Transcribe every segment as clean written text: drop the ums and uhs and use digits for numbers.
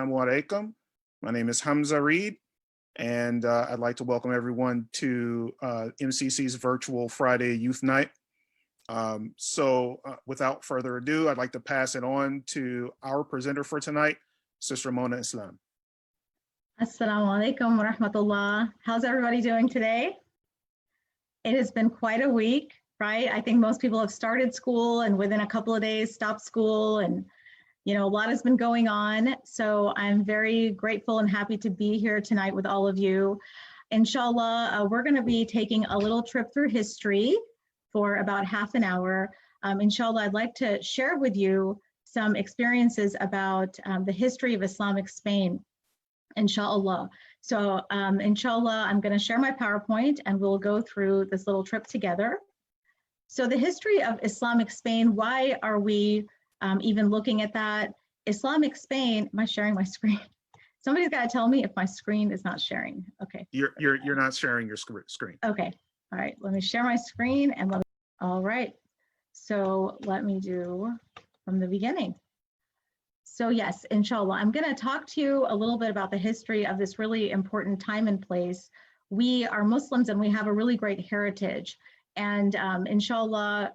Assalamu alaikum. My name is Hamza Reed, and I'd like to welcome everyone to MCC's virtual Friday Youth Night. Without further ado, I'd like to pass it on to our presenter for tonight, Sister Mona Islam. Assalamu alaikum wa rahmatullah. How's everybody doing today? It has been quite a week, right? I think most people have started school and within a couple of days stopped school, and a lot has been going on. So I'm very grateful and happy to be here tonight with all of you. Inshallah, we're going to be taking a little trip through history for about half an hour. Inshallah, I'd like to share with you some experiences about the history of Islamic Spain, inshallah. So inshallah, I'm going to share my PowerPoint and we'll go through this little trip together. So the history of Islamic Spain, why are we even looking at that? Islamic Spain, am I sharing my screen? Somebody's got to tell me if my screen is not sharing. Okay. You're not sharing your screen. Okay. All right. Let me share my screen and all right. So let me do from the beginning. So yes, inshallah, I'm going to talk to you a little bit about the history of this really important time and place. We are Muslims and we have a really great heritage. And inshallah,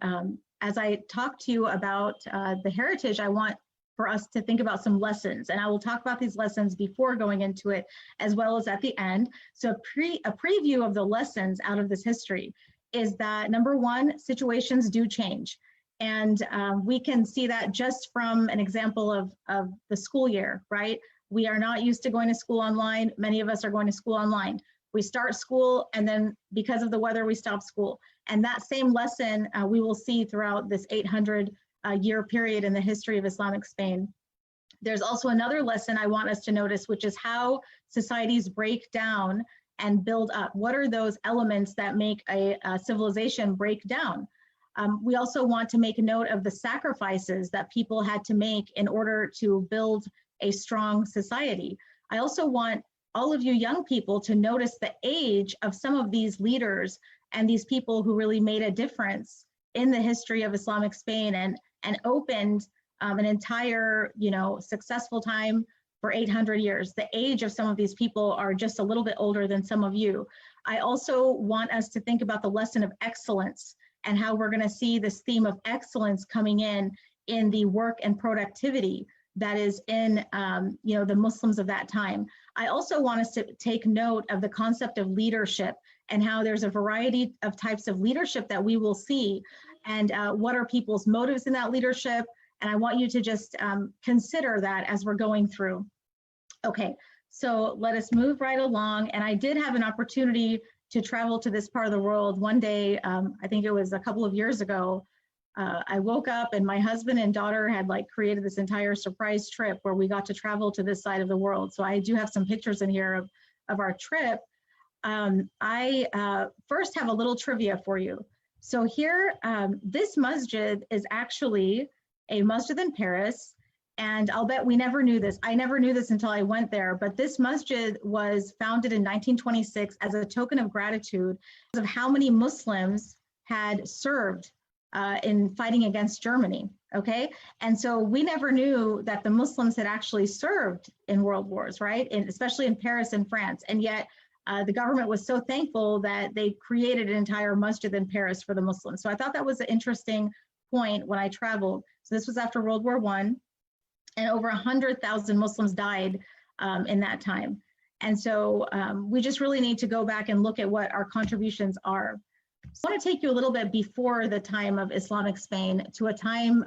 as I talk to you about the heritage, I want for us to think about some lessons. And I will talk about these lessons before going into it, as well as at the end. So a preview of the lessons out of this history is that, number one, situations do change. And we can see that just from an example of the school year, right? We are not used to going to school online. Many of us are going to school online. We start school and then because of the weather, we stop school. And that same lesson we will see throughout this 800 year period in the history of Islamic Spain. There's also another lesson I want us to notice, which is how societies break down and build up. What are those elements that make a civilization break down? We also want to make a note of the sacrifices that people had to make in order to build a strong society. I also want all of you young people to notice the age of some of these leaders and these people who really made a difference in the history of Islamic Spain and opened an entire, successful time for 800 years. The age of some of these people are just a little bit older than some of you. I also want us to think about the lesson of excellence and how we're going to see this theme of excellence coming in the work and productivity that is in the Muslims of that time. I also want us to take note of the concept of leadership and how there's a variety of types of leadership that we will see, and what are people's motives in that leadership. And I want you to just consider that as we're going through. Okay, so let us move right along. And I did have an opportunity to travel to this part of the world one day. I think it was a couple of years ago. I woke up and my husband and daughter had created this entire surprise trip where we got to travel to this side of the world. So I do have some pictures in here of our trip. I first have a little trivia for you. So here, this masjid is actually a masjid in Paris. And I'll bet we never knew this. I never knew this until I went there, but this masjid was founded in 1926 as a token of gratitude of how many Muslims had served in fighting against Germany, okay? And so we never knew that the Muslims had actually served in world wars, right? Especially in Paris and France. And yet the government was so thankful that they created an entire masjid in Paris for the Muslims. So I thought that was an interesting point when I traveled. So this was after World War I. And over 100,000 Muslims died in that time. And so we just really need to go back and look at what our contributions are. So I want to take you a little bit before the time of Islamic Spain to a time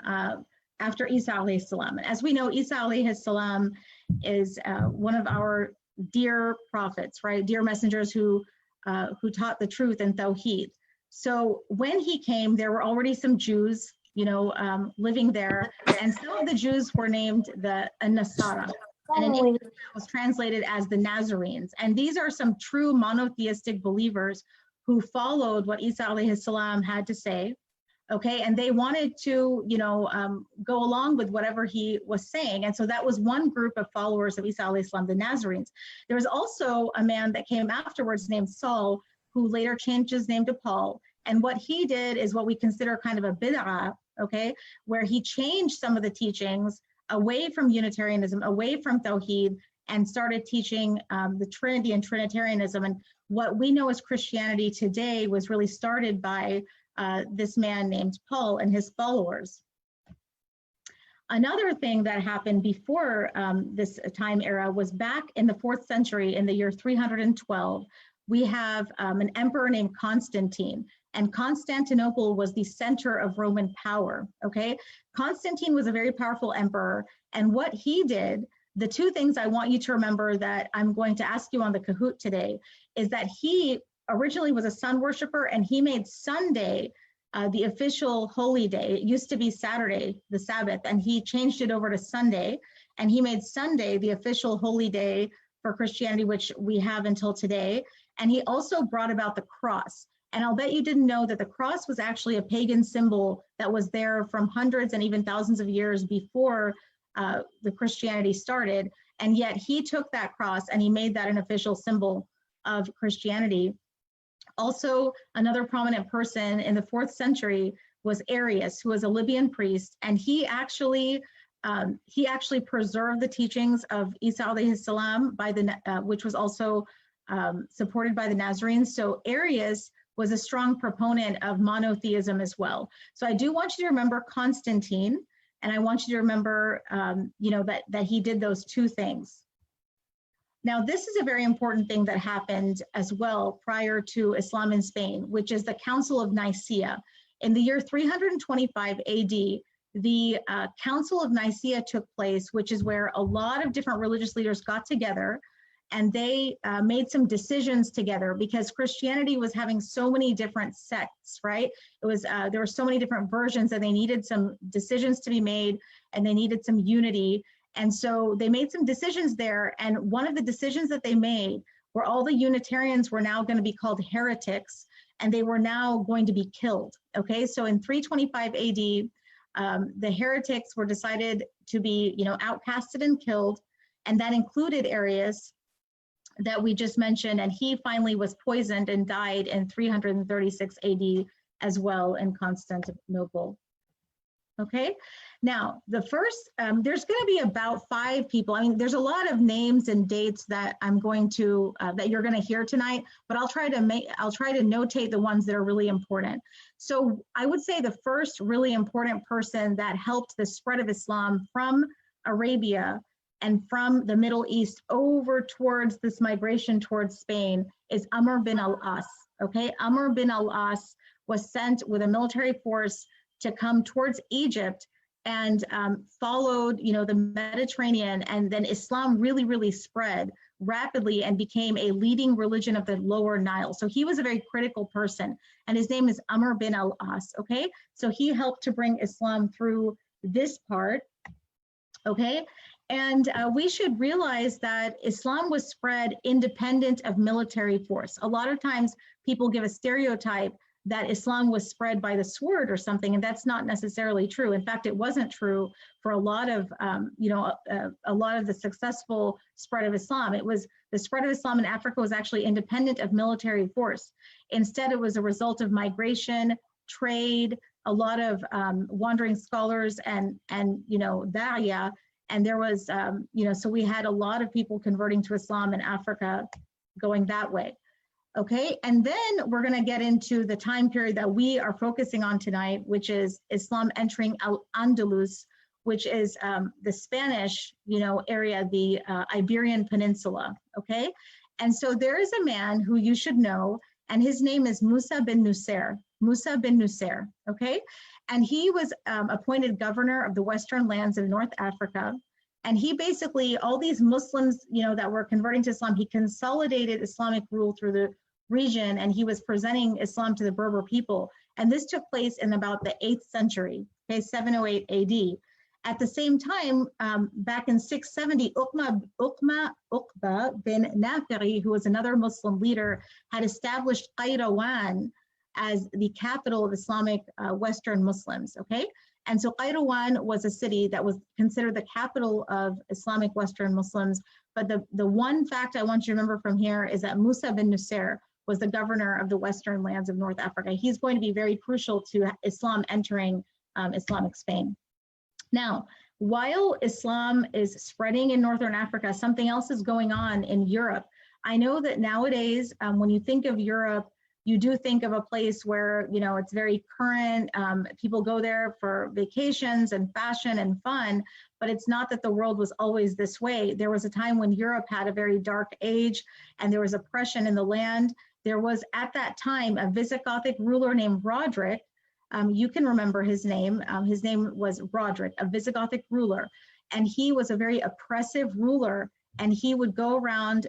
after Isa alayhi salam. And as we know, Isa alayhi salam is one of our dear prophets, right? Dear messengers who taught the truth and Tawheed. So when he came, there were already some Jews living there. And some of the Jews were named the Nasara. And in English, it was translated as the Nazarenes. And these are some true monotheistic believers who followed what Isa alayhi salam had to say, okay? And they wanted to, go along with whatever he was saying. And so that was one group of followers of Isa alayhi salam, the Nazarenes. There was also a man that came afterwards named Saul, who later changed his name to Paul. And what he did is what we consider kind of a bid'ah, okay, where he changed some of the teachings away from Unitarianism, away from Tawhid, and started teaching the Trinity and Trinitarianism. And what we know as Christianity today was really started by this man named Paul and his followers. Another thing that happened before this time era was back in the 4th century, in the year 312, we have an emperor named Constantine, and Constantinople was the center of Roman power, okay? Constantine was a very powerful emperor, and what he did, the two things I want you to remember that I'm going to ask you on the Kahoot today, is that he originally was a sun worshiper, and he made Sunday the official holy day. It used to be Saturday, the Sabbath, and he changed it over to Sunday, and he made Sunday the official holy day for Christianity, which we have until today. And he also brought about the cross. And I'll bet you didn't know that the cross was actually a pagan symbol that was there from hundreds and even thousands of years before the Christianity started. And yet he took that cross and he made that an official symbol of Christianity. Also, another prominent person in the 4th century was Arius, who was a Libyan priest, and he actually preserved the teachings of Isa alayhi salam which was also supported by the Nazarenes. So Arius was a strong proponent of monotheism as well. So I do want you to remember Constantine, and I want you to remember, that he did those two things. Now, this is a very important thing that happened as well prior to Islam in Spain, which is the Council of Nicaea. In the year 325 AD, the Council of Nicaea took place, which is where a lot of different religious leaders got together, and they made some decisions together because Christianity was having so many different sects, right? It was there were so many different versions, and they needed some decisions to be made, and they needed some unity. And so they made some decisions there, and one of the decisions that they made were all the Unitarians were now going to be called heretics, and they were now going to be killed. Okay, so in 325 AD, the heretics were decided to be, outcasted and killed, and that included Arius, that we just mentioned, and he finally was poisoned and died in 336 AD as well in Constantinople. Okay, now the first, there's going to be about 5 people. I mean, there's a lot of names and dates that I'm going to, that you're going to hear tonight, but I'll try to notate the ones that are really important. So I would say the first really important person that helped the spread of Islam from Arabia and from the Middle East over towards this migration towards Spain is Amr bin al-As, okay? Amr bin al-As was sent with a military force to come towards Egypt and followed, the Mediterranean, and then Islam really, really spread rapidly and became a leading religion of the Lower Nile. So he was a very critical person, and his name is Amr bin al-As, okay? So he helped to bring Islam through this part, okay? And we should realize that Islam was spread independent of military force. A lot of times people give a stereotype that Islam was spread by the sword or something, and that's not necessarily true. In fact, it wasn't true for a lot of, a lot of the successful spread of Islam. It was the spread of Islam in Africa was actually independent of military force. Instead, it was a result of migration, trade, a lot of wandering scholars, and da'iyah. And there was, so we had a lot of people converting to Islam in Africa going that way. Okay, and then we're going to get into the time period that we are focusing on tonight, which is Islam entering Al-Andalus, which is the Spanish, area, the Iberian Peninsula. Okay, and so there is a man who you should know, and his name is Musa bin Nusayr. Musa bin Nusayr. Okay, and he was appointed governor of the Western lands of North Africa. And he basically, all these Muslims, that were converting to Islam, he consolidated Islamic rule through the region, and he was presenting Islam to the Berber people. And this took place in about the 8th century, okay, 708 AD. At the same time, back in 670, Uqba bin Nafiri, who was another Muslim leader, had established Qayrawan as the capital of Islamic Western Muslims, okay? And so Qayrawan was a city that was considered the capital of Islamic Western Muslims. But the one fact I want you to remember from here is that Musa bin Nusayr was the governor of the Western lands of North Africa. He's going to be very crucial to Islam entering Islamic Spain. Now, while Islam is spreading in Northern Africa, something else is going on in Europe. I know that nowadays, when you think of Europe, you do think of a place where, you know, it's very current. People go there for vacations and fashion and fun, but it's not that the world was always this way. There was a time when Europe had a very dark age and there was oppression in the land. There was at that time a Visigothic ruler named Roderick. You can remember his name. His name was Roderick, a Visigothic ruler. And he was a very oppressive ruler. And he would go around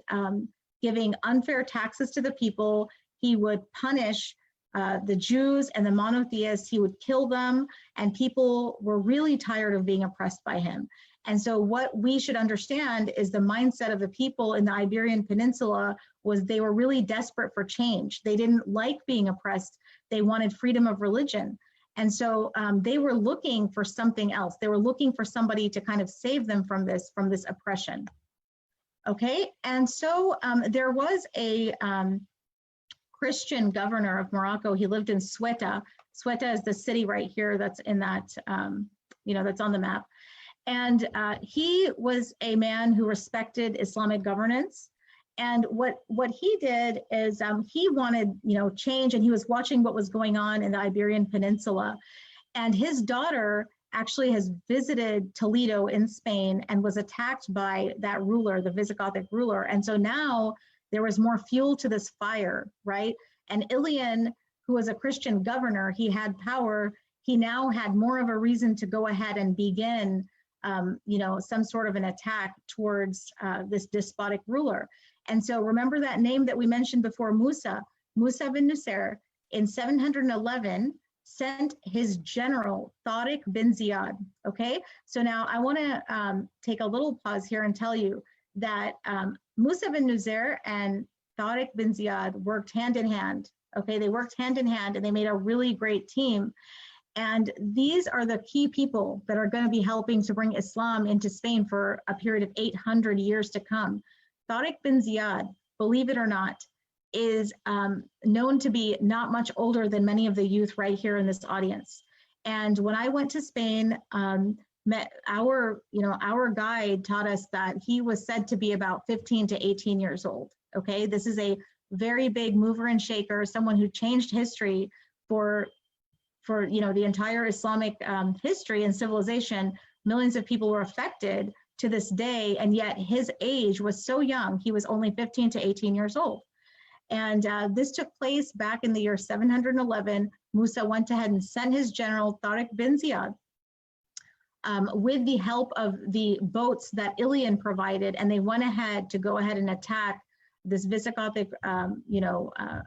giving unfair taxes to the people. He would punish the Jews and the monotheists. He would kill them. And people were really tired of being oppressed by him. And so what we should understand is the mindset of the people in the Iberian Peninsula was they were really desperate for change. They didn't like being oppressed. They wanted freedom of religion. And so they were looking for something else. They were looking for somebody to kind of save them from this oppression. Okay, and so there was a Christian governor of Morocco. He lived in Ceuta. Ceuta is the city right here that's in that, you know, that's on the map. And he was a man who respected Islamic governance. And what he did is he wanted, you know, change, and he was watching what was going on in the Iberian Peninsula. And his daughter actually has visited Toledo in Spain and was attacked by that ruler, the Visigothic ruler. And so now there was more fuel to this fire, right? And Ilian, who was a Christian governor, he had power. He now had more of a reason to go ahead and begin, you know, some sort of an attack towards this despotic ruler. And so remember that name that we mentioned before, Musa bin Nusayr, in 711, sent his general, Tariq bin Ziyad, okay? So now I wanna take a little pause here and tell you that Musa bin Nusayr and Tariq bin Ziyad worked hand in hand, okay? They worked hand in hand and they made a really great team. And these are the key people that are gonna be helping to bring Islam into Spain for a period of 800 years to come. Tariq bin Ziyad, believe it or not, is known to be not much older than many of the youth right here in this audience. And when I went to Spain, our guide taught us that he was said to be about 15 to 18 years old. Okay, this is a very big mover and shaker, someone who changed history for you know, the entire Islamic history and civilization. Millions of people were affected to this day, and yet his age was so young. He was only 15 to 18 years old. And this took place back in the year 711. Musa went ahead and sent his general, Tariq bin Ziyad, with the help of the boats that Ilian provided, and they went ahead to go ahead and attack this Visigothic,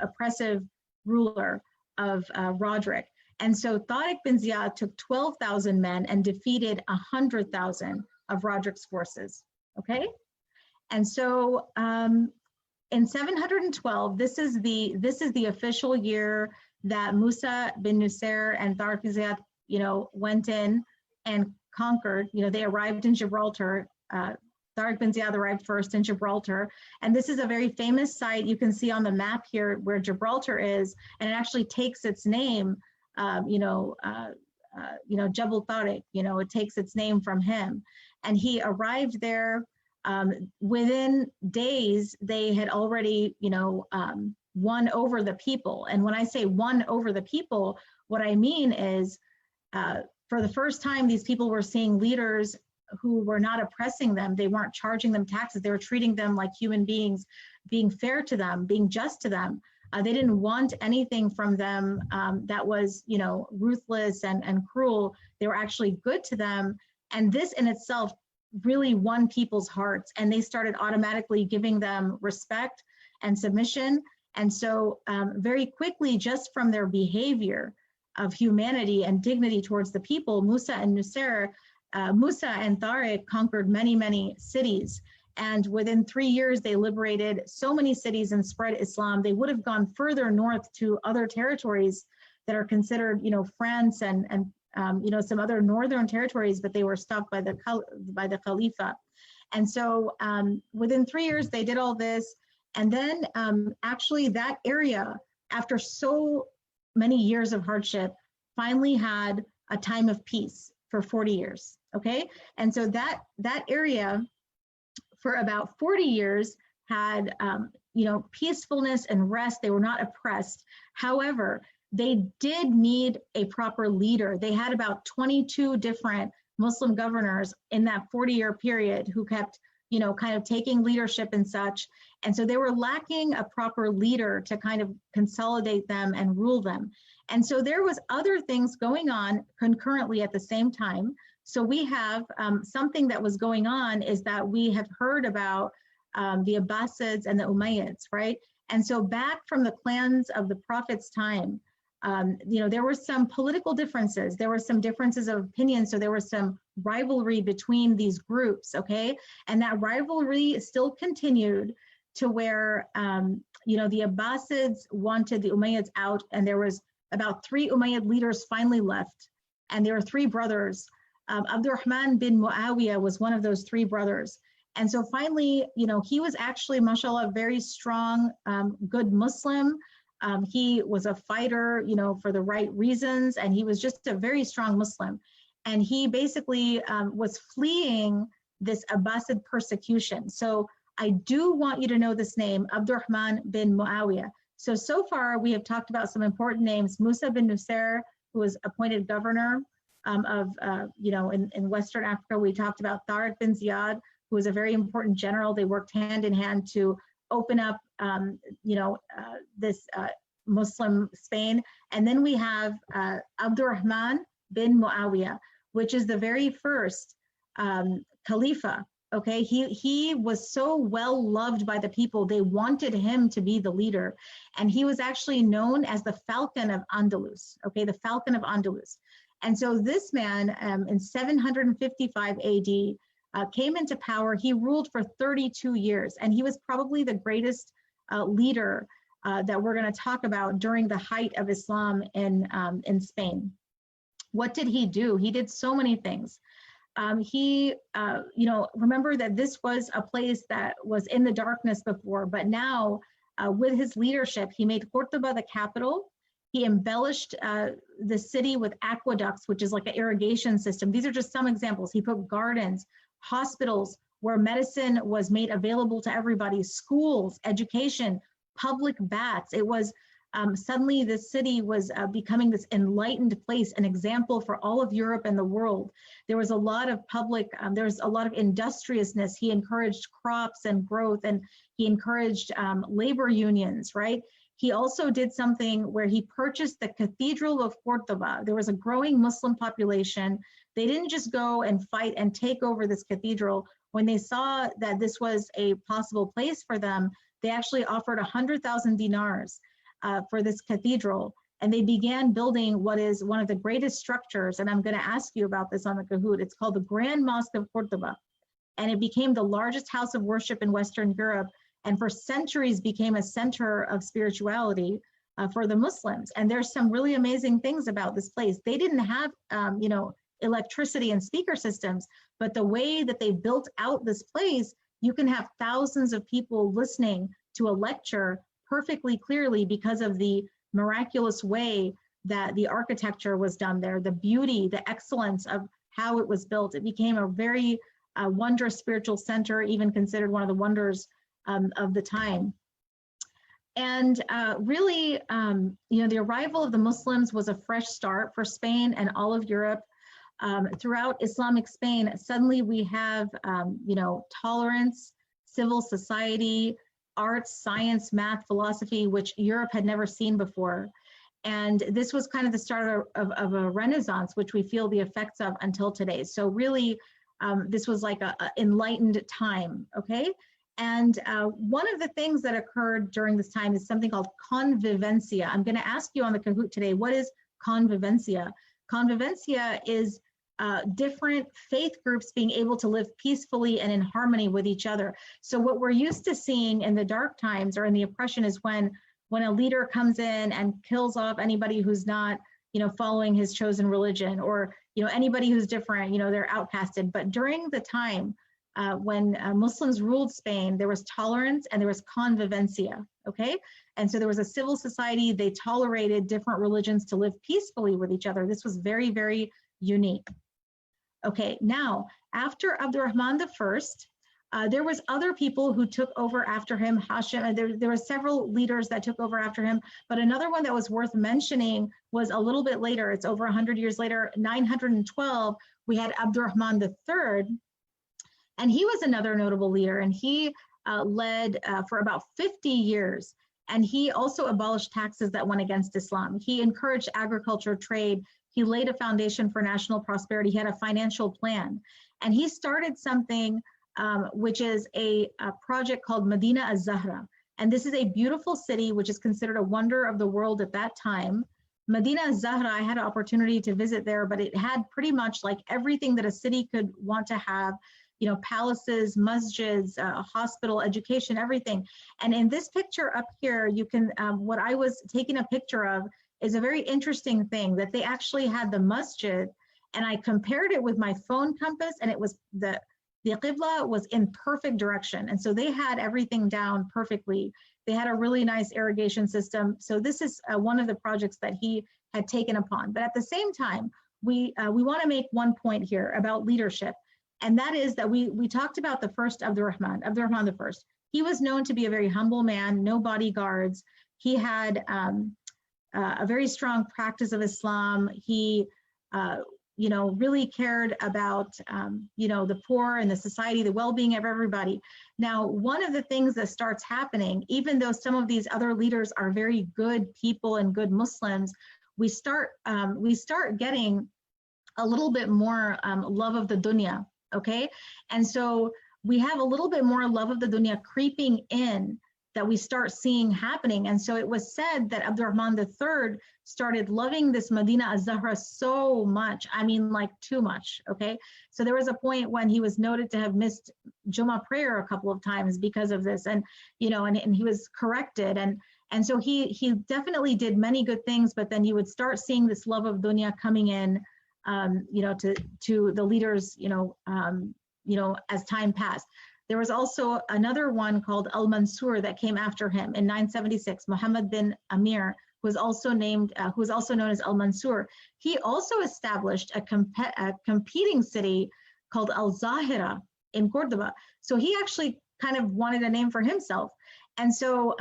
oppressive ruler of Roderick. And so Tariq bin Ziyad took 12,000 men and defeated 100,000 of Roderick's forces, okay? And so in 712, this is the official year that Musa bin Nusayr and Tariq bin Ziyad, you know, went in and conquered. You know, they arrived in Gibraltar. Tariq bin Ziyad arrived first in Gibraltar, and this is a very famous site. You can see on the map here where Gibraltar is, and it actually takes its name. Jabal Tariq. You know, it takes its name from him, and he arrived there. Within days, they had already, won over the people. And when I say won over the people, what I mean is, for the first time, these people were seeing leaders who were not oppressing them. They weren't charging them taxes. They were treating them like human beings, being fair to them, being just to them. They didn't want anything from them that was, ruthless and cruel. They were actually good to them. And this in itself really won people's hearts, and they started automatically giving them respect and submission. And so very quickly, just from their behavior of humanity and dignity towards the people, Musa and Tariq conquered many, many cities. And within 3 years, they liberated so many cities and spread Islam. They would have gone further north to other territories that are considered, France and some other northern territories, but they were stopped by the Khalifa. And so within 3 years, they did all this. And then actually that area, after so many years of hardship, finally had a time of peace for 40 years. okay? And so that area for about 40 years had, peacefulness and rest. They were not oppressed. However, they did need a proper leader. They had about 22 different Muslim governors in that 40-year period who kept, kind of taking leadership and such. And so they were lacking a proper leader to kind of consolidate them and rule them. And so there was other things going on concurrently at the same time. So we have something that was going on is that we have heard about the Abbasids and the Umayyads, right? And so back from the clans of the Prophet's time, there were some political differences. There were some differences of opinion. So there was some rivalry between these groups, okay? And that rivalry still continued to where, the Abbasids wanted the Umayyads out, and there was about 3 Umayyad leaders finally left. And there were 3 brothers. Abdurrahman bin Muawiyah was one of those 3 brothers. And so finally, he was actually, mashallah, a very strong, good Muslim. He was a fighter, for the right reasons, and he was just a very strong Muslim. And he basically was fleeing this Abbasid persecution. So I do want you to know this name, Abdurrahman bin Muawiyah. So far we have talked about some important names. Musa bin Nusayr, who was appointed governor in Western Africa. We talked about Tariq bin Ziyad, who was a very important general. They worked hand in hand to open up, this Muslim Spain. And then we have Abdurrahman bin Muawiyah, which is the very first Khalifa. Okay, he was so well loved by the people. They wanted him to be the leader. And he was actually known as the Falcon of Andalus. Okay, the Falcon of Andalus. And so this man in 755 AD came into power. He ruled for 32 years, and he was probably the greatest leader that we're going to talk about during the height of Islam in Spain. What did he do? He did so many things. Remember that this was a place that was in the darkness before, but now with his leadership, he made Cordoba the capital. He embellished the city with aqueducts, which is like an irrigation system. These are just some examples. He put gardens, hospitals where medicine was made available to everybody, schools, education, public baths. It was suddenly the city was becoming this enlightened place, an example for all of Europe and the world. There was a lot of public, there was a lot of industriousness. He encouraged crops and growth, and he encouraged labor unions, right? He also did something where he purchased the Cathedral of Cordoba. There was a growing Muslim population. They didn't just go and fight and take over this cathedral. When they saw that this was a possible place for them, they actually offered 100,000 dinars for this cathedral. And they began building what is one of the greatest structures. And I'm going to ask you about this on the Kahoot. It's called the Grand Mosque of Cordoba. And it became the largest house of worship in Western Europe, and for centuries became a center of spirituality for the Muslims. And there's some really amazing things about this place. They didn't have, electricity and speaker systems, but the way that they built out this place, you can have thousands of people listening to a lecture perfectly clearly because of the miraculous way that the architecture was done there, the beauty, the excellence of how it was built. It became a very wondrous spiritual center, even considered one of the wonders of the time. And really, the arrival of the Muslims was a fresh start for Spain and all of Europe. Throughout Islamic Spain, suddenly we have, tolerance, civil society, arts, science, math, philosophy, which Europe had never seen before. And this was kind of the start of a renaissance, which we feel the effects of until today. So really, this was like a enlightened time, okay? And one of the things that occurred during this time is something called convivencia. I'm going to ask you on the Kahoot today, what is convivencia? Convivencia is different faith groups being able to live peacefully and in harmony with each other. So what we're used to seeing in the dark times or in the oppression is when a leader comes in and kills off anybody who's not, following his chosen religion, or, anybody who's different, they're outcasted. But during the time when Muslims ruled Spain, there was tolerance and there was convivencia, okay? And so there was a civil society. They tolerated different religions to live peacefully with each other. This was very, very unique. Okay, now after Abdurrahman I, there was other people who took over after him. Hashim, there were several leaders that took over after him, but another one that was worth mentioning was a little bit later. It's over 100 years later, 912, we had Abdurrahman III, and he was another notable leader, and he led for about 50 years. And he also abolished taxes that went against Islam. He encouraged agriculture, trade. He laid a foundation for national prosperity. He had a financial plan. And he started something which is a project called Medina Az-Zahra. And this is a beautiful city, which is considered a wonder of the world at that time. Medina Az-Zahra, I had an opportunity to visit there, but it had pretty much like everything that a city could want to have, you know, palaces, masjids, hospital, education, everything. And in this picture up here, you can, what I was taking a picture of is a very interesting thing, that they actually had the masjid, and I compared it with my phone compass, and it was the Qibla was in perfect direction. And so they had everything down perfectly. They had a really nice irrigation system. So this is one of the projects that he had taken upon. But at the same time, we want to make one point here about leadership. And that is that we talked about the first Abdurrahman I. He was known to be a very humble man, no bodyguards. He had a very strong practice of Islam. He you know, really cared about, you know, the poor and the society, the well-being of everybody. Now, one of the things that starts happening, even though some of these other leaders are very good people and good Muslims, we start getting a little bit more love of the dunya, okay? And so we have a little bit more love of the dunya creeping in that we start seeing happening. And so it was said that Abdurrahman III started loving this Medina Az-Zahra so much, I mean, like too much, okay? So there was a point when he was noted to have missed Jummah prayer a couple of times because of this, and, you know, and he was corrected. And so he definitely did many good things, but then you would start seeing this love of dunya coming in, you know, to the leaders, you know, as time passed. There was also another one called Al-Mansur that came after him in 976, Muhammad bin Amir, who was also named, who was also known as Al-Mansur. He also established a competing city called Al-Zahira in Cordoba. So he actually kind of wanted a name for himself. And so,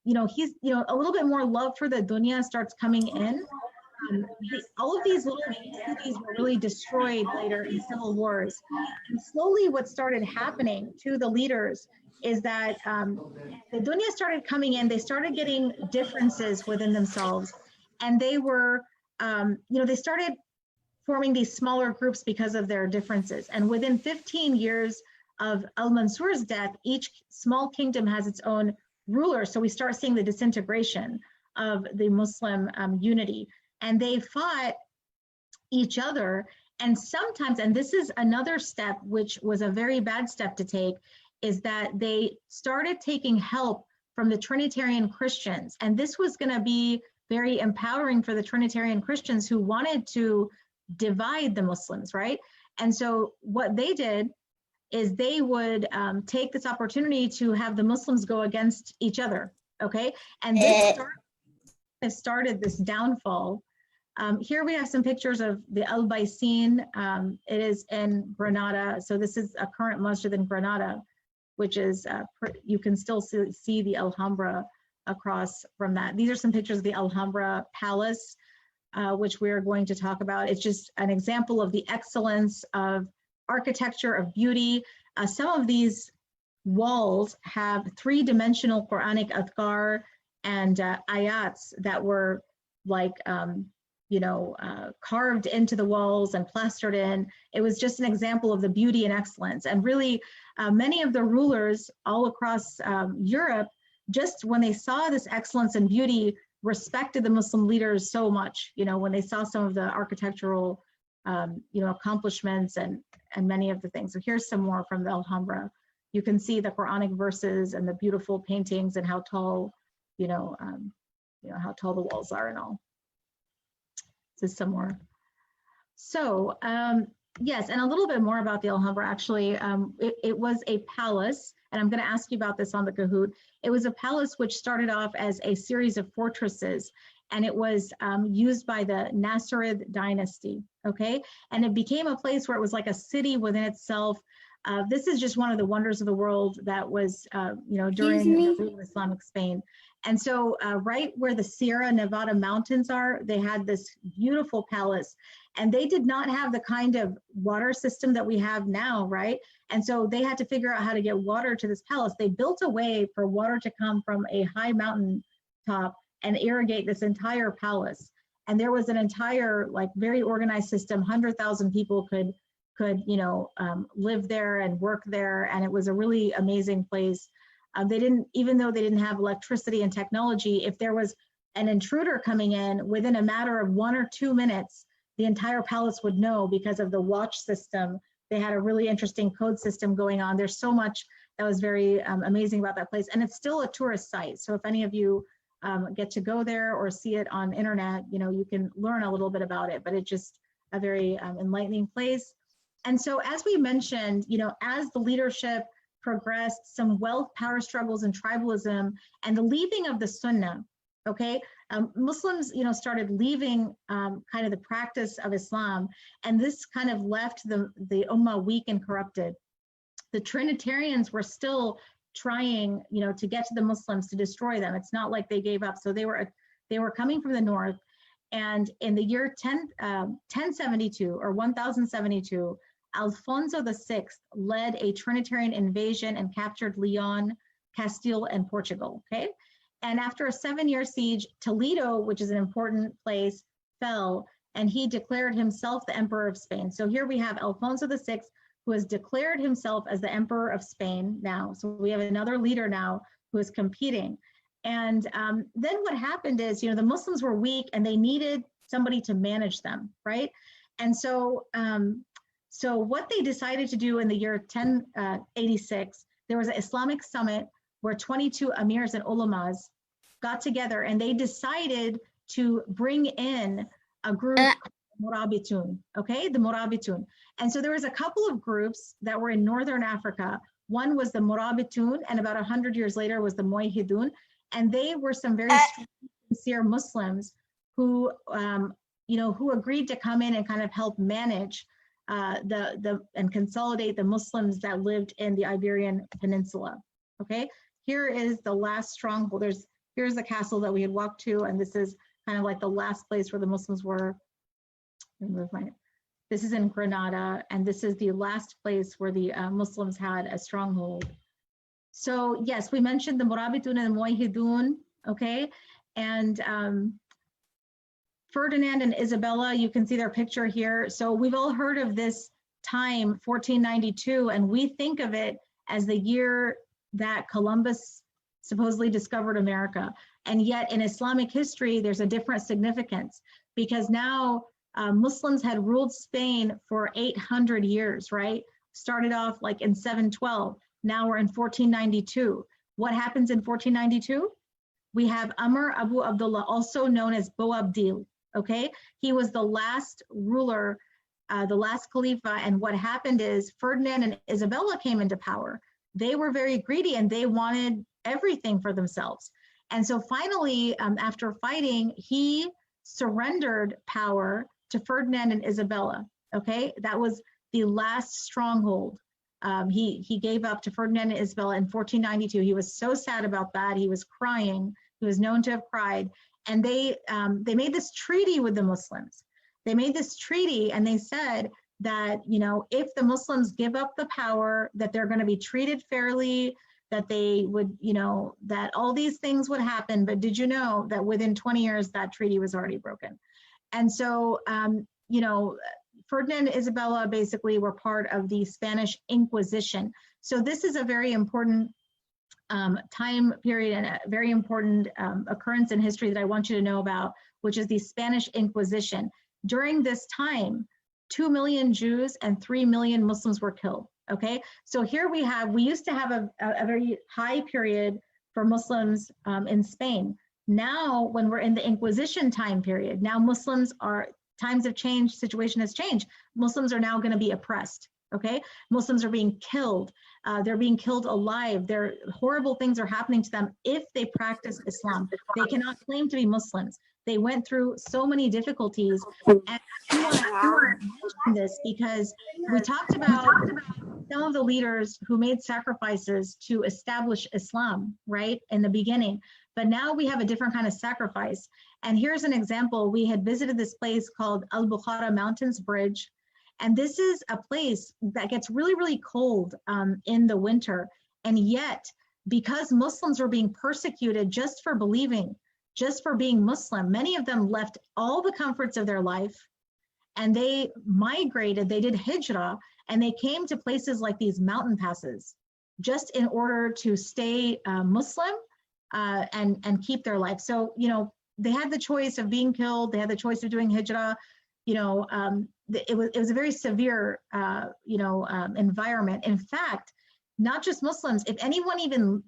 you know, he's, you know, a little bit more love for the dunya starts coming in. All of these little cities were really destroyed later in civil wars. And slowly what started happening to the leaders is that the dunya started coming in, they started getting differences within themselves, and they were, you know, they started forming these smaller groups because of their differences. And within 15 years of Al-Mansur's death, each small kingdom has its own ruler. So we start seeing the disintegration of the Muslim unity. And they fought each other. And sometimes, and this is another step, which was a very bad step to take, is that they started taking help from the Trinitarian Christians. And this was going to be very empowering for the Trinitarian Christians who wanted to divide the Muslims, right? And so what they did is they would take this opportunity to have the Muslims go against each other, okay? And this started this downfall. Here we have some pictures of the Al-Baisin. It is in Granada. So this is a current masjid in Granada, which is, you can still see the Alhambra across from that. These are some pictures of the Alhambra Palace, which we're going to talk about. It's just an example of the excellence of architecture, of beauty. Some of these walls have three-dimensional Quranic adhkar and ayats that were like, you know, carved into the walls and plastered in. It was just an example of the beauty and excellence. And really, many of the rulers all across Europe, just when they saw this excellence and beauty, respected the Muslim leaders so much, you know, when they saw some of the architectural, you know, accomplishments and many of the things. So here's some more from the Alhambra. You can see the Quranic verses and the beautiful paintings and how tall, you know, how tall the walls are and all. This is some more. So yes, and a little bit more about the Alhambra. Actually, it was a palace. And I'm going to ask you about this on the Kahoot. It was a palace which started off as a series of fortresses, and it was used by the Nasrid dynasty, okay? And it became a place where it was like a city within itself. This is just one of the wonders of the world that was, during the rule of Islamic Spain. And so right where the Sierra Nevada mountains are, they had this beautiful palace, and they did not have the kind of water system that we have now, right? And so they had to figure out how to get water to this palace. They built a way for water to come from a high mountain top and irrigate this entire palace. And there was an entire, like, very organized system. 100,000 people could live there and work there, and it was a really amazing place. They didn't, even though they didn't have electricity and technology, if there was an intruder coming in, within a matter of 1 or 2 minutes, the entire palace would know because of the watch system. They had a really interesting code system going on. There's so much that was very amazing about that place. And it's still a tourist site. So if any of you get to go there or see it on internet, you can learn a little bit about it, but it's just a very enlightening place. And so as we mentioned, as the leadership progressed, some wealth, power struggles, and tribalism, and the leaving of the Sunnah, okay? Muslims, started leaving kind of the practice of Islam, and this kind of left the Ummah weak and corrupted. The Trinitarians were still trying, to get to the Muslims to destroy them. It's not like they gave up. So they were coming from the north, and in the year 1072 or 1072, Alfonso VI led a Trinitarian invasion and captured Leon, Castile, and Portugal, okay? And after a 7-year siege, Toledo, which is an important place, fell, and he declared himself the Emperor of Spain. So here we have Alfonso VI, who has declared himself as the Emperor of Spain now. So we have another leader now who is competing. And then what happened is, the Muslims were weak and they needed somebody to manage them, right? And so, so what they decided to do in the year 1086, there was an Islamic summit where 22 emirs and ulamas got together, and they decided to bring in a group called Murabitun, okay, the Murabitun. And so there was a couple of groups that were in Northern Africa. One was the Murabitun, and about 100 years later was the Muwahhidun. And they were some very sincere Muslims who, who agreed to come in and kind of help manage and consolidate the Muslims that lived in the Iberian Peninsula. Okay, here is the last stronghold. Here's the castle that we had walked to, and this is kind of like the last place where the Muslims were. This is in Granada, and this is the last place where the Muslims had a stronghold. So yes, we mentioned the Murabitun and the Muwahhidun, okay, and Ferdinand and Isabella, you can see their picture here. So we've all heard of this time, 1492, and we think of it as the year that Columbus supposedly discovered America. And yet in Islamic history, there's a different significance, because now Muslims had ruled Spain for 800 years, right? Started off like in 712. Now we're in 1492. What happens in 1492? We have Amr Abu Abdullah, also known as Boabdil. Okay, he was the last ruler, the last Khalifa, and what happened is Ferdinand and Isabella came into power. They were very greedy and they wanted everything for themselves. And so finally, after fighting, he surrendered power to Ferdinand and Isabella. Okay, that was the last stronghold. He gave up to Ferdinand and Isabella in 1492. He was so sad about that. He was crying. He was known to have cried. And they made this treaty with the Muslims. They made this treaty and they said that, if the Muslims give up the power, that they're going to be treated fairly, that they would, that all these things would happen. But did you know that within 20 years, that treaty was already broken? And so, Ferdinand and Isabella basically were part of the Spanish Inquisition. So this is a very important time period and a very important occurrence in history that I want you to know about, which is the Spanish Inquisition. During this time, 2 million Jews and 3 million Muslims were killed, okay? So here we used to have a very high period for Muslims in Spain. Now, when we're in the Inquisition time period, now times have changed, situation has changed. Muslims are now gonna be oppressed, okay? Muslims are being killed. They're being killed alive. Horrible things are happening to them if they practice Islam. They cannot claim to be Muslims. They went through so many difficulties. And I want to mention this because we talked about some of the leaders who made sacrifices to establish Islam, right, in the beginning. But now we have a different kind of sacrifice. And here's an example. We had visited this place called Al-Bukhara Mountains Bridge. And this is a place that gets really, really cold in the winter. And yet, because Muslims were being persecuted just for believing, just for being Muslim, many of them left all the comforts of their life and they migrated, they did hijrah, and they came to places like these mountain passes just in order to stay Muslim and keep their life. So, you know, they had the choice of being killed. They had the choice of doing hijrah. You know, it was a very severe, environment. In fact, not just Muslims, if anyone even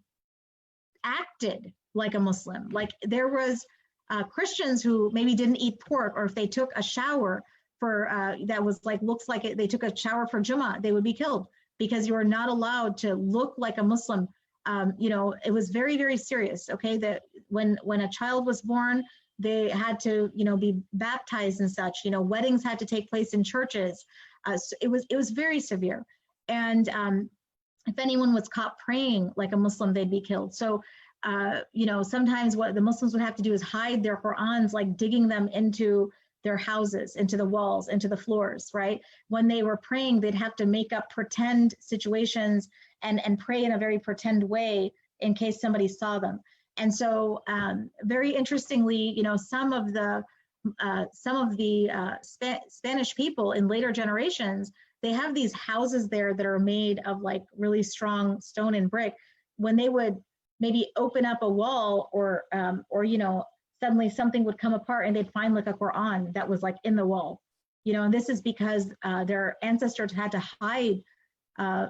acted like a Muslim, like there was Christians who maybe didn't eat pork, or if they took a shower for that was like, looks like they took a shower for Jummah, they would be killed because you are not allowed to look like a Muslim. You know, it was very, very serious. Okay, that when a child was born, they had to, you know, be baptized and such. You know, weddings had to take place in churches. So it was very severe. And if anyone was caught praying like a Muslim, they'd be killed. So, you know, sometimes what the Muslims would have to do is hide their Qur'ans, like digging them into their houses, into the walls, into the floors, right? When they were praying, they'd have to make up pretend situations and pray in a very pretend way in case somebody saw them. And so very interestingly, you know, some of the Spanish people in later generations, they have these houses there that are made of like really strong stone and brick. When they would maybe open up a wall or you know, suddenly something would come apart and they'd find like a Quran that was like in the wall, you know, and this is because their ancestors had to hide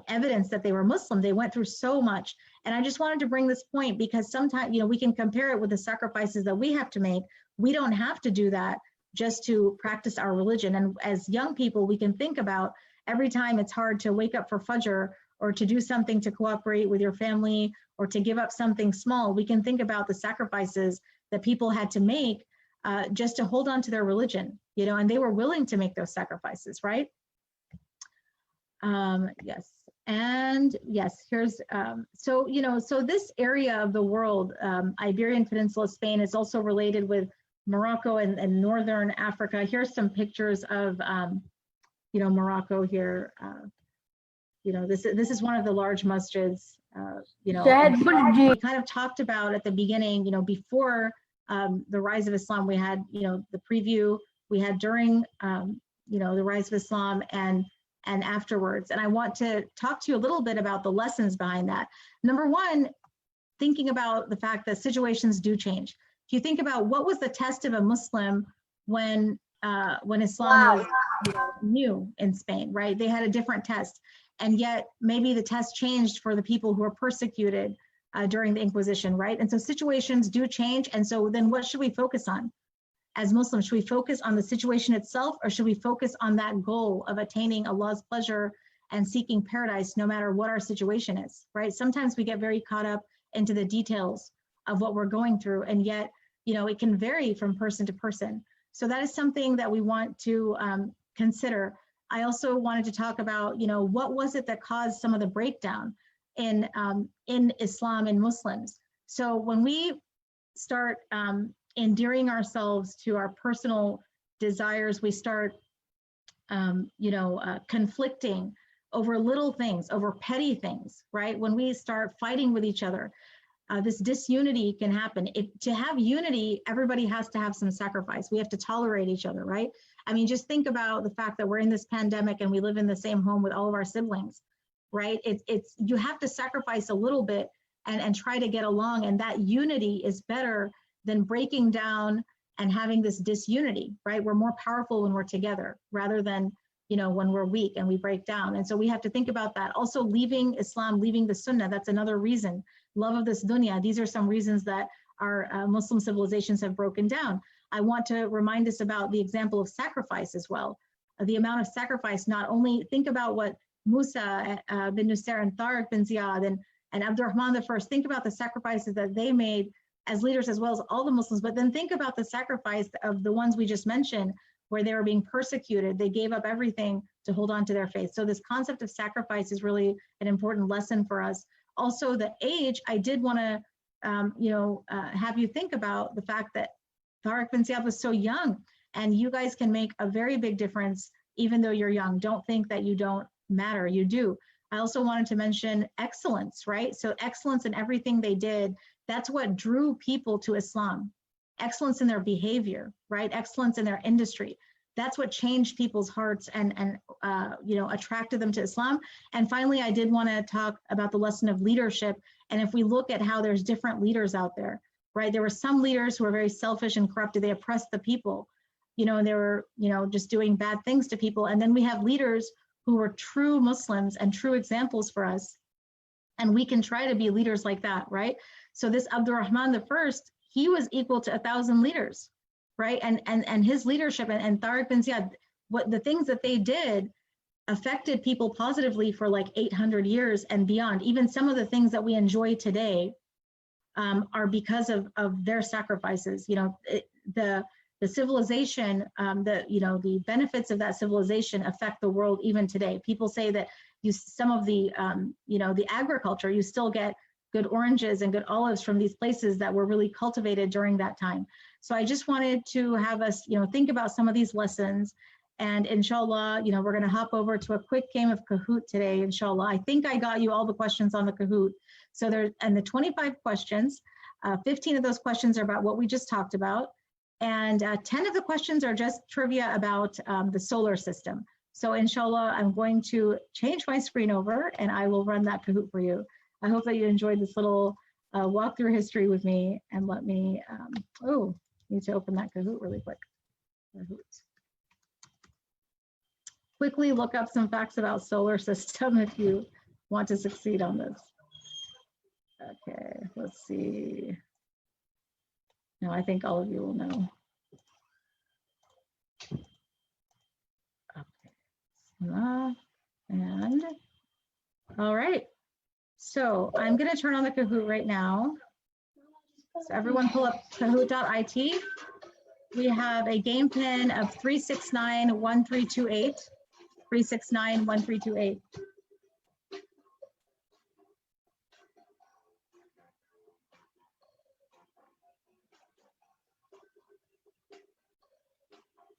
evidence that they were Muslim. They went through so much. And I just wanted to bring this point because sometimes, you know, we can compare it with the sacrifices that we have to make. We don't have to do that just to practice our religion. And as young people, we can think about every time it's hard to wake up for Fajr or to do something to cooperate with your family or to give up something small, we can think about the sacrifices that people had to make just to hold on to their religion, you know, and they were willing to make those sacrifices, right? Yes, and yes, here's, so, you know, so this area of the world, Iberian Peninsula, Spain, is also related with Morocco and Northern Africa. Here's some pictures of, you know, Morocco here. You know, this is one of the large masjids, you know, we kind of talked about at the beginning, you know, before the rise of Islam, we had, you know, the preview, we had during, you know, the rise of Islam and afterwards. And I want to talk to you a little bit about the lessons behind that. Number one, thinking about the fact that situations do change. If you think about what was the test of a Muslim when Islam was, you know, new in Spain, right? They had a different test. And yet maybe the test changed for the people who were persecuted during the Inquisition, right? And so situations do change. And so then what should we focus on? As Muslims, should we focus on the situation itself, or should we focus on that goal of attaining Allah's pleasure and seeking paradise no matter what our situation is, right? Sometimes we get very caught up into the details of what we're going through, and yet, you know, it can vary from person to person. So that is something that we want to consider. I also wanted to talk about, you know, what was it that caused some of the breakdown in Islam and Muslims. So when we start endearing ourselves to our personal desires, we start, you know, conflicting over little things, over petty things, right? When we start fighting with each other, this disunity can happen. To have unity, everybody has to have some sacrifice. We have to tolerate each other, right? I mean, just think about the fact that we're in this pandemic and we live in the same home with all of our siblings, right? It's you have to sacrifice a little bit and try to get along, and that unity is better than breaking down and having this disunity, right? We're more powerful when we're together rather than, you know, when we're weak and we break down. And so we have to think about that. Also, leaving Islam, leaving the Sunnah, that's another reason. Love of this dunya. These are some reasons that our Muslim civilizations have broken down. I want to remind us about the example of sacrifice as well. The amount of sacrifice, not only think about what Musa bin Nusayr and Tariq bin Ziyad and Abdurrahman I. Think about the sacrifices that they made as leaders as well as all the Muslims, but then think about the sacrifice of the ones we just mentioned where they were being persecuted. They gave up everything to hold on to their faith. So this concept of sacrifice is really an important lesson for us. Also the age, I did wanna have you think about the fact that Tariq bin Ziyad was so young, and you guys can make a very big difference even though you're young. Don't think that you don't matter, you do. I also wanted to mention excellence, right? So excellence in everything they did, that's what drew people to Islam. Excellence in their behavior, right? Excellence in their industry. That's what changed people's hearts and attracted them to Islam. And finally, I did want to talk about the lesson of leadership. And if we look at how there's different leaders out there, right? There were some leaders who were very selfish and corrupted. They oppressed the people, and they were, just doing bad things to people. And then we have leaders who were true Muslims and true examples for us. And we can try to be leaders like that, right? So this Abdurrahman I, he was equal to 1,000 leaders, right? And his leadership and Tariq bin Ziyad, what the things that they did affected people positively for like 800 years and beyond. Even some of the things that we enjoy today are because of their sacrifices. The civilization, the benefits of that civilization affect the world even today. People say that some of the the agriculture, you still get good oranges and good olives from these places that were really cultivated during that time. So I just wanted to have us think about some of these lessons, and inshallah, we're going to hop over to a quick game of Kahoot today, inshallah. I think I got you all the questions on the Kahoot. So the 25 questions, 15 of those questions are about what we just talked about, and 10 of the questions are just trivia about the solar system. So inshallah, I'm going to change my screen over and I will run that Kahoot for you. I hope that you enjoyed this little walk through history with me, and let me, need to open that Kahoot really quick. Kahoot. Quickly look up some facts about solar system if you want to succeed on this. Okay, let's see. No, I think all of you will know. Okay, and all right. So I'm going to turn on the Kahoot right now. So everyone pull up kahoot.it. We have a game pin of 3691328. 3691328.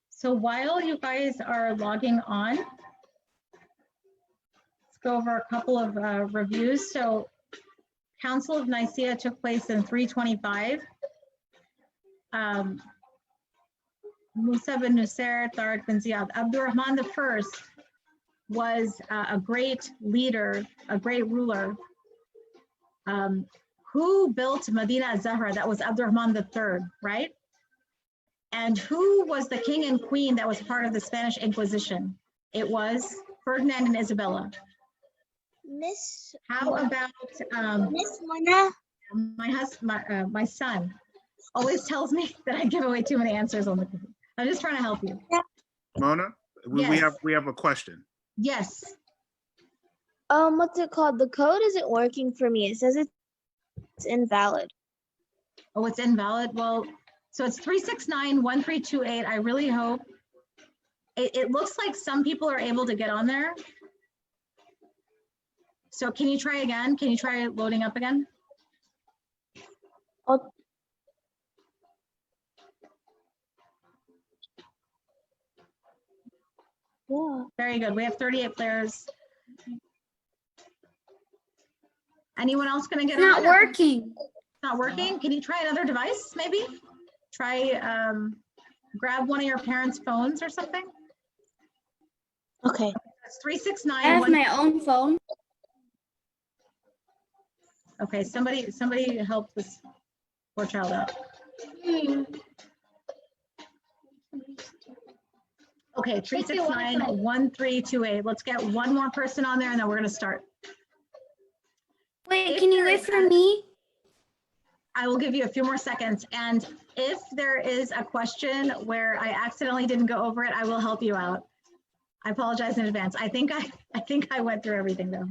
So while you guys are logging on, let's go over a couple of reviews. So Council of Nicaea took place in 325. Musa bin Nusayr, Tariq bin Ziyad. Abdurrahman I was a great leader, a great ruler. Who built Medina Zahra? That was Abdurrahman III, right? And who was the king and queen that was part of the Spanish Inquisition? It was Ferdinand and Isabella. Miss. How about Miss Mona? my son always tells me that I give away too many answers on the Kahoot. I'm just trying to help you. Mona, Yes. we have a question. Yes. What's it called? The code isn't working for me. It says it's invalid. Oh, it's invalid. Well, so it's 3691328. I really hope it looks like some people are able to get on there. So can you try again? Can you try loading up again? Oh. Yeah. Very good. We have 38 players. Anyone else going to get on? Not working. Not working? Can you try another device maybe? Try grab one of your parents' phones or something. Okay. It's 369. I have my own phone. Okay, somebody help this poor child out. Okay, 3691328. Let's get one more person on there and then we're gonna start. Wait, can you wait for me? I will give you a few more seconds. And if there is a question where I accidentally didn't go over it, I will help you out. I apologize in advance. I think I went through everything though.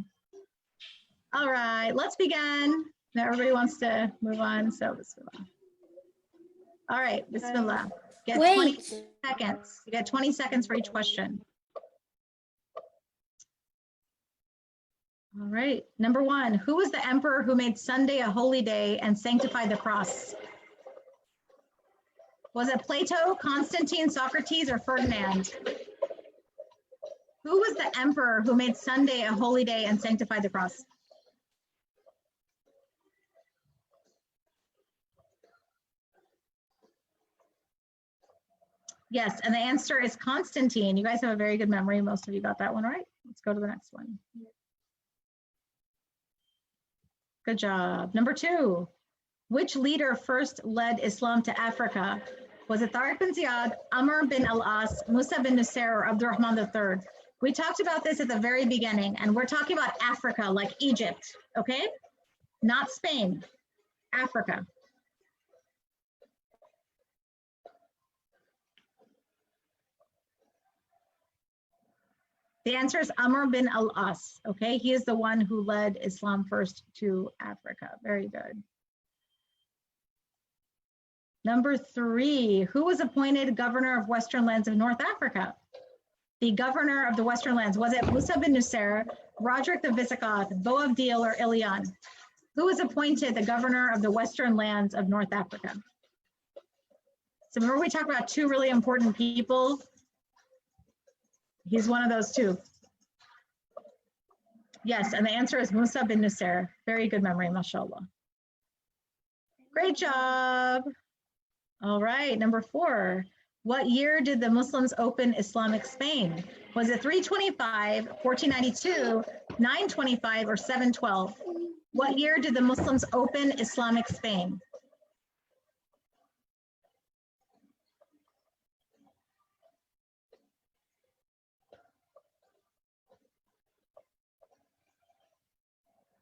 All right, let's begin. Now everybody wants to move on, so bismillah. All right, bismillah. Get 20 Wait. seconds. You get 20 seconds for each question. All right, number one, who was the emperor who made Sunday a holy day and sanctified the cross? Was it Plato, Constantine, Socrates, or Ferdinand? Who was the emperor who made Sunday a holy day and sanctified the cross? Yes, and the answer is Constantine. You guys have a very good memory. Most of you got that one right. Let's go to the next one. Good job. Number two, which leader first led Islam to Africa? Was it Tariq bin Ziyad, Amr bin al-As, Musa bin Nusayr, or Abdurrahman III? We talked about this at the very beginning, and we're talking about Africa, like Egypt, okay? Not Spain, Africa. The answer is Amr bin al-As, okay? He is the one who led Islam first to Africa. Very good. Number three, who was appointed governor of Western lands of North Africa? The governor of the Western lands, was it Musa bin Nusayr, Roderick the Visigoth, Boabdil, or Ilian? Who was appointed the governor of the Western lands of North Africa? So remember we talked about two really important people. He's one of those two. Yes, and the answer is Musa bin Nusayr. Very good memory, mashallah. Great job. All right, number four. What year did the Muslims open Islamic Spain? Was it 325, 1492, 925, or 712? What year did the Muslims open Islamic Spain?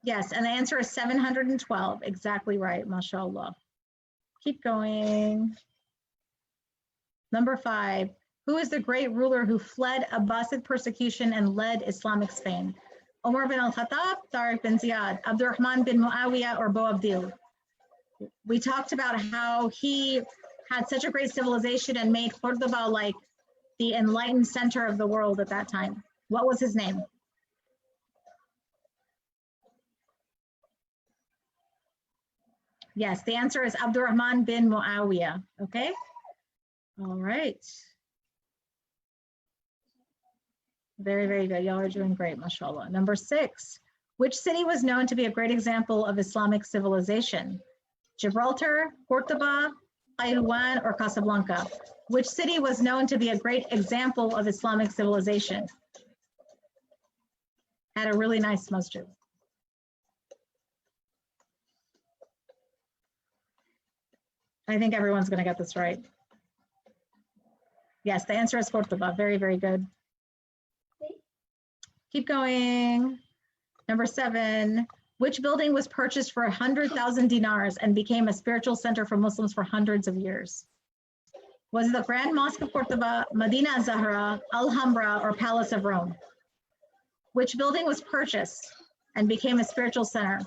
Yes, and the answer is 712. Exactly right, mashallah. Keep going. Number five, who is the great ruler who fled Abbasid persecution and led Islamic Spain? Umar bin al-Khattab, Tariq bin Ziyad, Abdurrahman bin Muawiyah, or Boabdil? We talked about how he had such a great civilization and made Cordoba like the enlightened center of the world at that time. What was his name? Yes, the answer is Abdurrahman bin Muawiyah, okay? All right. Very, very good. Y'all are doing great, mashallah. Number six, which city was known to be a great example of Islamic civilization? Gibraltar, Cordoba, Kairouan, or Casablanca? Which city was known to be a great example of Islamic civilization? Had a really nice masjid. I think everyone's going to get this right. Yes, the answer is Cordoba. Very, very good. Keep going. Number seven, which building was purchased for 100,000 dinars and became a spiritual center for Muslims for hundreds of years? Was it the Grand Mosque of Cordoba, Medina Zahra, Alhambra, or Palace of Rome? Which building was purchased and became a spiritual center?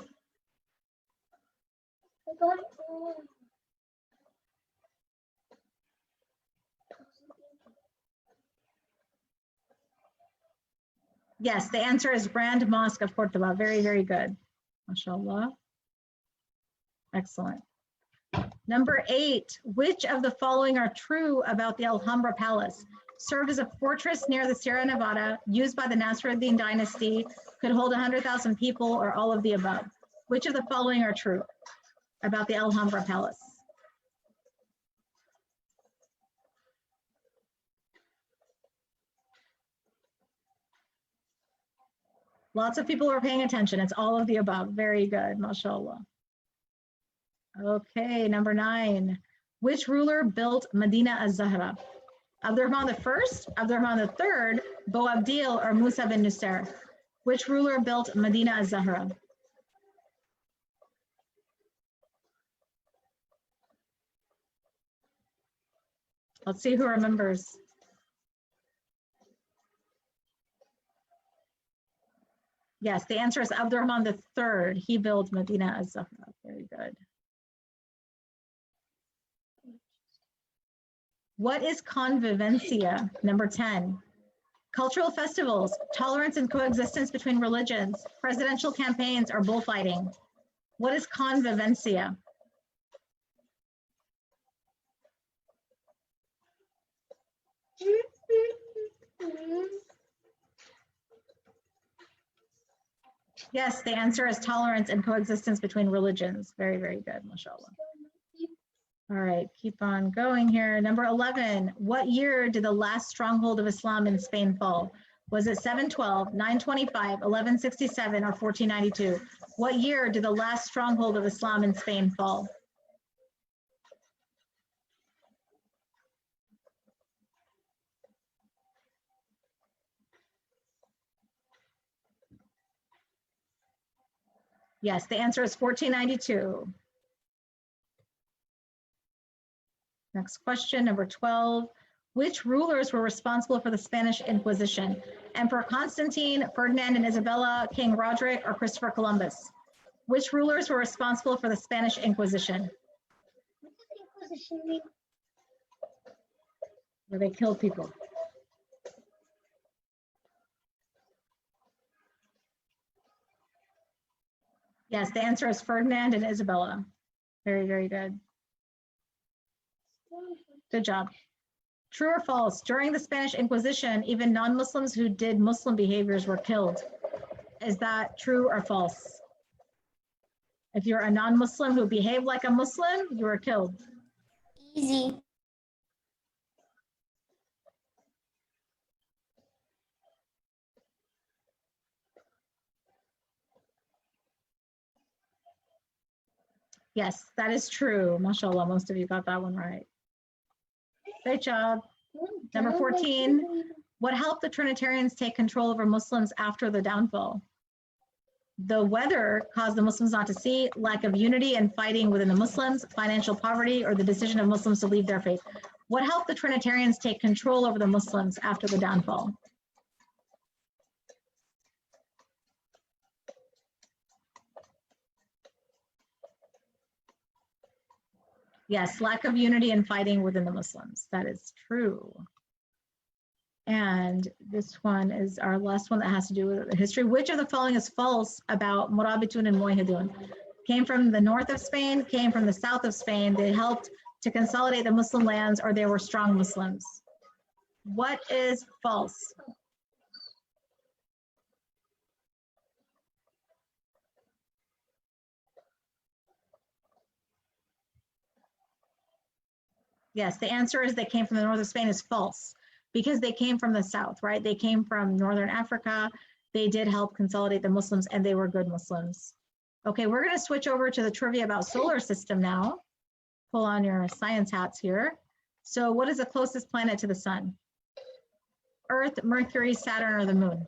Yes, the answer is Grand Mosque of Cordoba. Very, very good. MashaAllah. Excellent. Number eight, which of the following are true about the Alhambra Palace? Served as a fortress near the Sierra Nevada, used by the Nasruddin dynasty, could hold 100,000 people, or all of the above. Which of the following are true about the Alhambra Palace? Lots of people are paying attention. It's all of the above. Very good, mashallah. Okay, number nine. Which ruler built Medina az-Zahra? Abdurrahman I, Abdurrahman III, Boabdil, or Musa bin Nusayr? Which ruler built Medina az-Zahra? Let's see who remembers. Yes, the answer is Abdurrahman III. He built Medina az-Zahra. Very good. What is convivencia? Number 10. Cultural festivals, tolerance and coexistence between religions, presidential campaigns, or bullfighting. What is convivencia? Yes, the answer is tolerance and coexistence between religions. Very, very good, mashallah. All right, keep on going here. Number 11, what year did the last stronghold of Islam in Spain fall? Was it 712, 925, 1167, or 1492? What year did the last stronghold of Islam in Spain fall? Yes, the answer is 1492. Next question, number 12. Which rulers were responsible for the Spanish Inquisition? Emperor Constantine, Ferdinand and Isabella, King Roderick, or Christopher Columbus? Which rulers were responsible for the Spanish Inquisition? What does Inquisition mean? Where they killed people. Yes, the answer is Ferdinand and Isabella. Very, very good. Good job. True or false? During the Spanish Inquisition, even non-Muslims who did Muslim behaviors were killed. Is that true or false? If you're a non-Muslim who behaved like a Muslim, you were killed. Easy. Yes, that is true. MashaAllah, most of you got that one right. Great job. Number 14, what helped the Trinitarians take control over Muslims after the downfall? The weather caused the Muslims not to see, lack of unity and fighting within the Muslims, financial poverty, or the decision of Muslims to leave their faith. What helped the Trinitarians take control over the Muslims after the downfall? Yes, lack of unity and fighting within the Muslims. That is true. And this one is our last one that has to do with history. Which of the following is false about Murabitun and Muwahhidun? Came from the north of Spain, came from the south of Spain. They helped to consolidate the Muslim lands, or they were strong Muslims. What is false? Yes, the answer is they came from the north of Spain is false, because they came from the south, right? They came from Northern Africa. They did help consolidate the Muslims, and they were good Muslims. Okay, we're going to switch over to the trivia about solar system now. Pull on your science hats here. So what is the closest planet to the sun? Earth, Mercury, Saturn, or the moon?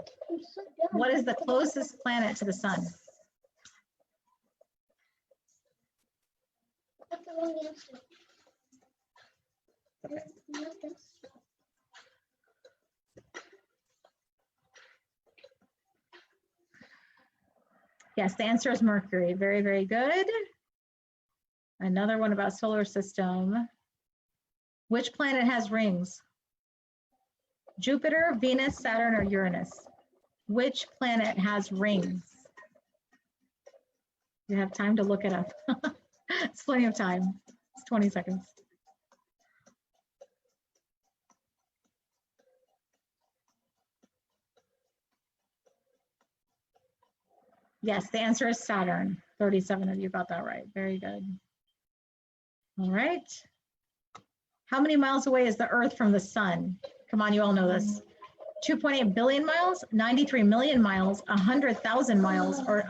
What is the closest planet to the sun? That's the wrong answer. Yes, the answer is Mercury. Very, very good. Another one about solar system. Which planet has rings? Jupiter, Venus, Saturn, or Uranus? Which planet has rings? You have time to look it up. It's plenty of time. It's 20 seconds. Yes, the answer is Saturn. 37 of you got that right. Very good. All right. How many miles away is the Earth from the sun? Come on, you all know this. 2.8 billion miles, 93 million miles, 100,000 miles, or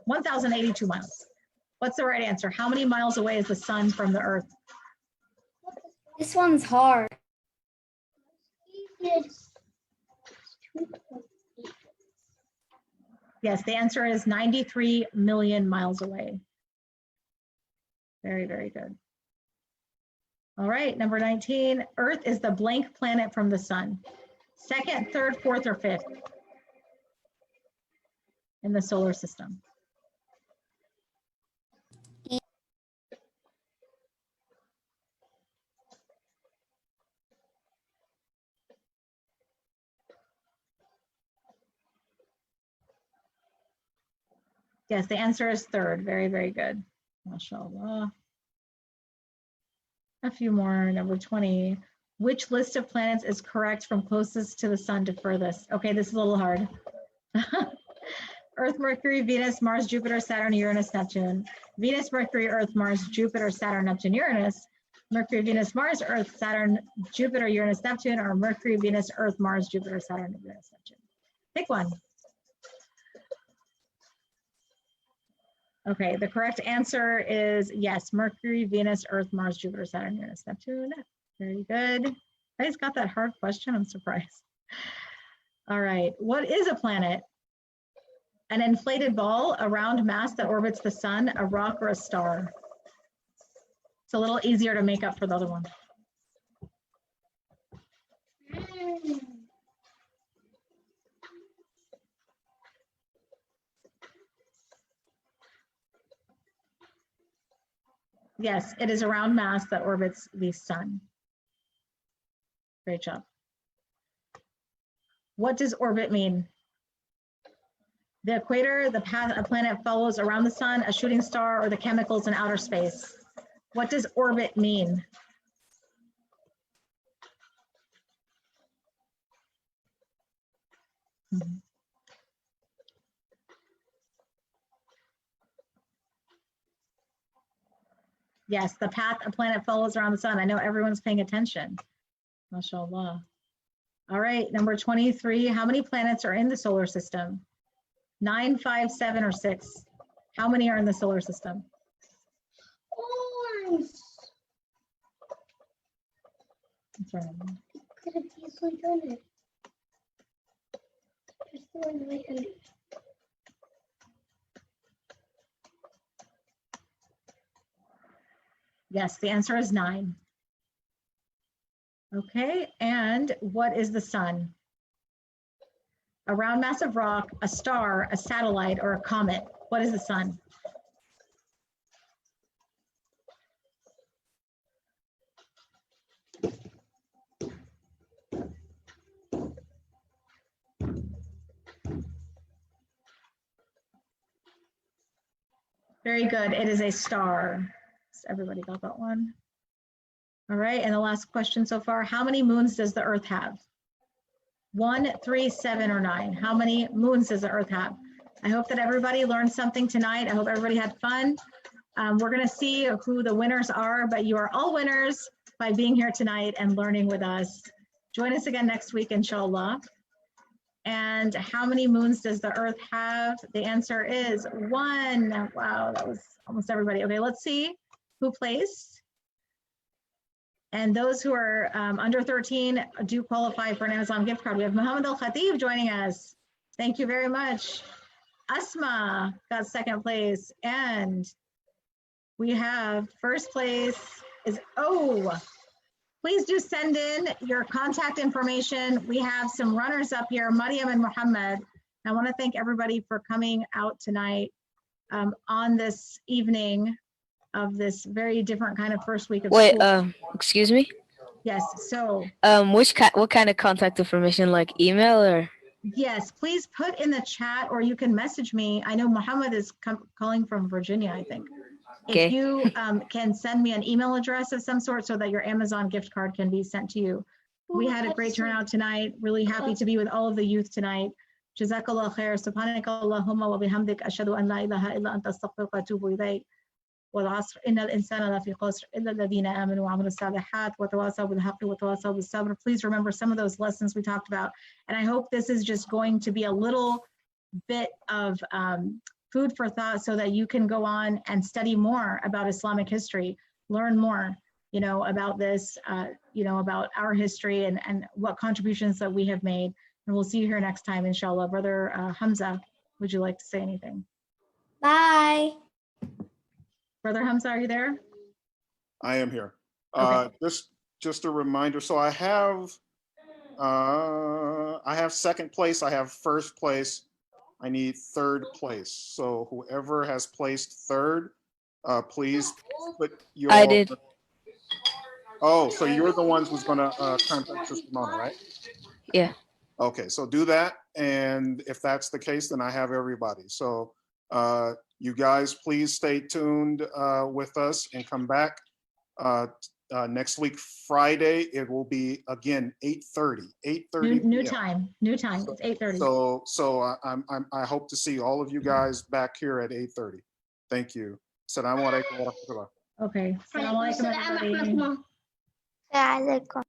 1,082 miles. What's the right answer? How many miles away is the sun from the Earth? This one's hard. Yes, the answer is 93 million miles away. Very, very good. All right, number 19, Earth is the blank planet from the sun. Second, third, fourth, or fifth? in the solar system? Yes, the answer is third. Very, very good. MashaAllah. A few more. Number 20. Which list of planets is correct from closest to the sun to furthest? Okay, this is a little hard. Earth, Mercury, Venus, Mars, Jupiter, Saturn, Uranus, Neptune. Venus, Mercury, Earth, Mars, Jupiter, Saturn, Neptune, Uranus. Mercury, Venus, Mars, Earth, Saturn, Jupiter, Uranus, Neptune, or Mercury, Venus, Earth, Mars, Jupiter, Saturn, Uranus, Neptune. Pick one. Okay, the correct answer is yes, Mercury, Venus, Earth, Mars, Jupiter, Saturn, Uranus, Neptune. Very good. I just got that hard question. I'm surprised. All right, what is a planet? An inflated ball, a round mass that orbits the sun, a rock, or a star? It's a little easier to make up for the other one. Yes, it is a round mass that orbits the sun. Great job. What does orbit mean? The equator, the path a planet follows around the sun, a shooting star, or the chemicals in outer space. What does orbit mean? Yes, the path a planet follows around the sun. I know everyone's paying attention. MashaAllah. All right, number 23. How many planets are in the solar system? 9, 5, 7, or 6? How many are in the solar system? That's right. Could have easily done it. Just the one right under. Yes, the answer is 9. Okay, and what is the sun? A round mass of rock, a star, a satellite, or a comet? What is the sun? Very good. It is a star. So everybody got that one. All right, and the last question so far. How many moons does the Earth have? 1, 3, 7, or 9? How many moons does the Earth have? I hope that everybody learned something tonight. I hope everybody had fun. We're going to see who the winners are, but you are all winners by being here tonight and learning with us. Join us again next week, inshallah. And how many moons does the Earth have? The answer is 1. Wow, that was almost everybody. Okay, let's see who placed. And those who are under 13 do qualify for an Amazon gift card. We have Muhammad Al-Khatib joining us. Thank you very much. Asma got second place. And we have first place is, please do send in your contact information. We have some runners up here, Mariam and Muhammad. I want to thank everybody for coming out tonight on this evening of this very different kind of first week of school. Excuse me? Yes, so. What kind of contact information, like email or? Yes, please put in the chat or you can message me. I know Muhammad is calling from Virginia, I think. Okay. If you can send me an email address of some sort so that your Amazon gift card can be sent to you. We had a great turnout tonight. Really happy to be with all of the youth tonight. Jazakallah khair. Subhanaka Allahumma wa bihamdik. Ashhadu an la ilaha illa anta astaghfiruka wa atubu ilayk. والعصر إن الإنسان لفي خسر إلا الذين آمنوا وعملوا الصالحات وتواصوا بالحق وتواصوا بالصبر. Please remember some of those lessons we talked about. And I hope this is just going to be a little bit of food for thought so that you can go on and study more about Islamic history, learn more, about this, about our history and what contributions that we have made. And we'll see you here next time, inshallah. Brother Hamza, would you like to say anything? Bye. Brother Hamza, are you there? I am here. Okay. Just a reminder. So I have second place. I have first place. I need third place. So whoever has placed third, please put your. I did. Oh, so you're the ones who's gonna contact Sister Mona, right? Yeah. Okay, so do that. And if that's the case, then I have everybody. So you guys, please stay tuned with us and come back next week, Friday. It will be again 8:30. 8:30. New time. It's 8:30. So I hope to see all of you guys back here at 8:30. Thank you. Assalamu alaikum wa rahmatullah. Okay. Assalamu alaikum, everybody. Assalamualaikum.